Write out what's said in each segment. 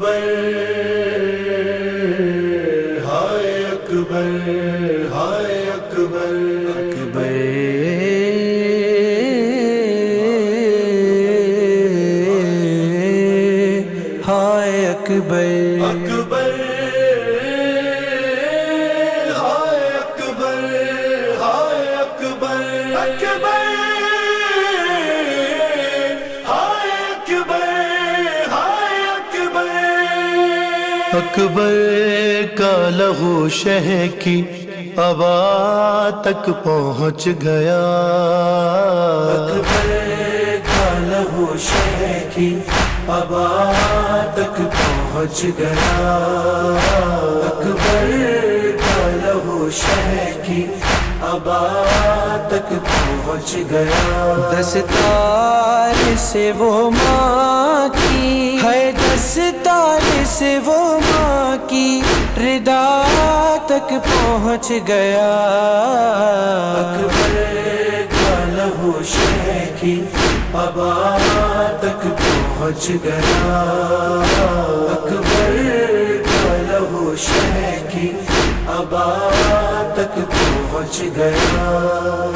اکبر ہائے اکبر ہائے اکبر اکبر ہائے اکبر اکبر ہائے اکبر ہائے اکبر اکبر ہائے اکبر ہائے اکبر اکبر کا لہو شہ کی ابا تک پہنچ گیا اکبر کا لہو شہ کی ابا تک پہنچ گیا اکبر کا لہو شہ کی ابا تک پہنچ گیا دستار سے وہ ماں کی ہے دستار سے وہ ماں کی ردا تک پہنچ گیا اکبر کا لہو شہ کی ابا تک پہنچ گیا اکبر کا لہو شہ کی ابا تک پہنچ گیا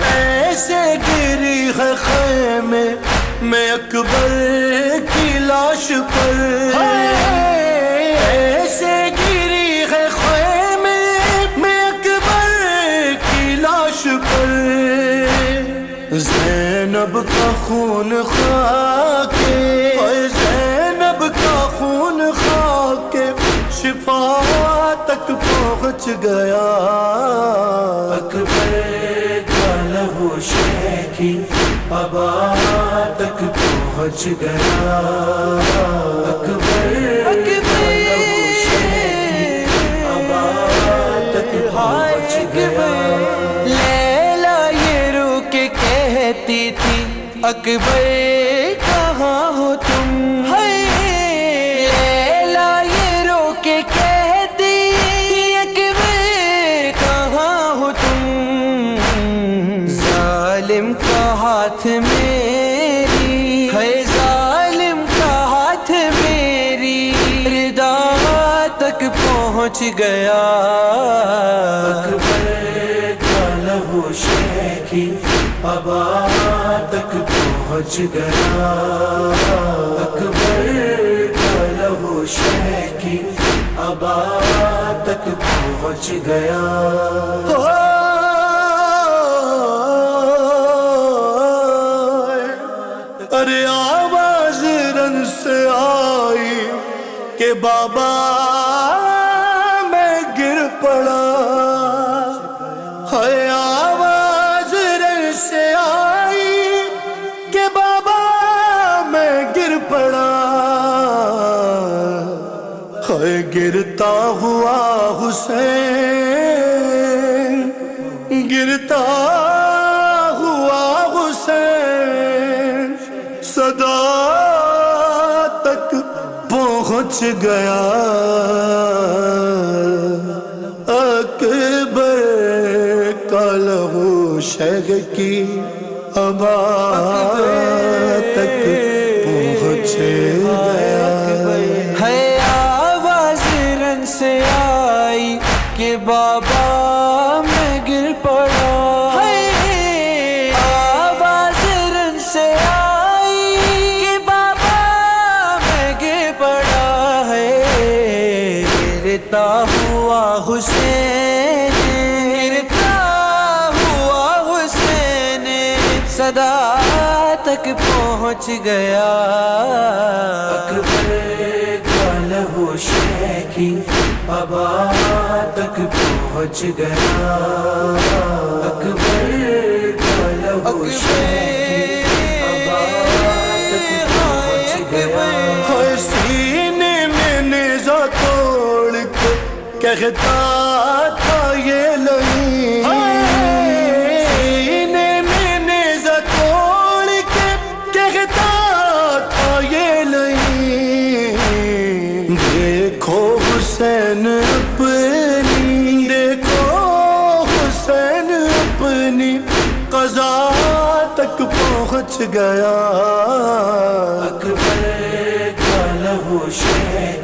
ایسے گری ہے خیمے میں اکبر کی لاش پر ایسے گری ہے خیمے میں اکبر کی لاش پر زینب کا خون خاکے زینب کا خون خاکے شفا تک پہنچ گیا اکبر کا لہو شہ کی ابا تک پہنچ گیا اکبر کا لہو شہ کی ابا تک پہنچ گیا لیلا یہ رو کے کہتی تھی اکبر کہاں ہو تم لیلا یہ رو کے کہتی اکبر کہاں ہو تم ظالم کا ہاتھ میری ہے ظالم کا ہاتھ میری ردا تک پہنچ گیا اکبر کا لہو شہ کی ابا تک پہنچ گیا اکبر کا لہو شہ کی ابا تک پہنچ گیا ارے آواز رن سے آئی کہ بابا میں گر پڑا ہے آواز رن سے آئی کہ بابا میں گر پڑا ہے گرتا ہوا حسین گرتا ہوا حسین صدا تک پہنچ گیا اکبر کا لہو شہ کی ابا تک پہنچ گیا ہے آواز رن سے آئی کہ بابا میں گر پڑا آواز رن سے آئی کہ بابا میں گر پڑا ہے گرتا ہوا حسین گرتا ہوا حسین صدا تک پہنچ گیا اکبر کا لہو شہ کی ابا تک پہنچ گیا اکبر کا لہو شہ کی ابا تک پہنچ گیا سینے میں نیزہ توڑ کے کہتا تھا یہ نہیں سینے میں نیزہ توڑ کے کہتا تھا یہ نہیں دیکھو حسین اپنی دیکھو حسین اپنی قضا تک پہنچ گیا اکبر کا لہو شہ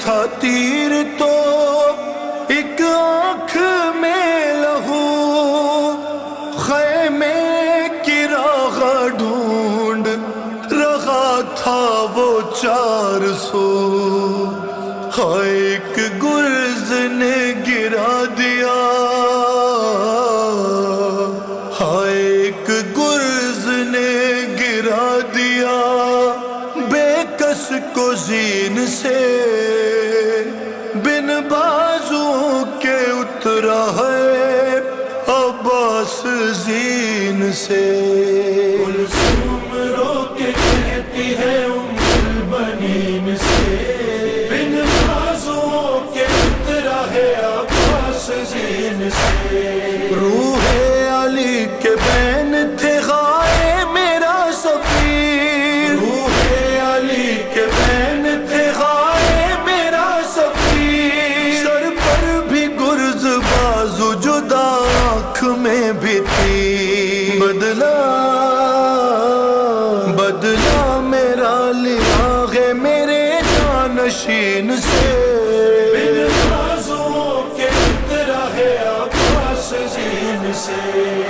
تھا تیر تو ایک آنکھ میں لہو، خیمے کی راہ ڈھونڈ رہا تھا وہ 400، ایک گرز نے گرا دیا، ایک گرز نے گرا دیا بے کس کو زین سے، بن بازوں کے اترا ہے عباس زین سے۔ کلثوم رو کے کہتی ہے ام البنین سے، بن بازوں کے اترا ہے عباس زین سے۔ روح علی کے بین تھے غائے میرا سفیر، روح علی کے بین تھے غائے میرا سفیر، سر پر بھی گرز بازو جدا آنکھ میں بھی تھی، بدلا میرا لیا ہے میرے جانشین سے، بن بازوں کے اترا ہے عباس زین سے۔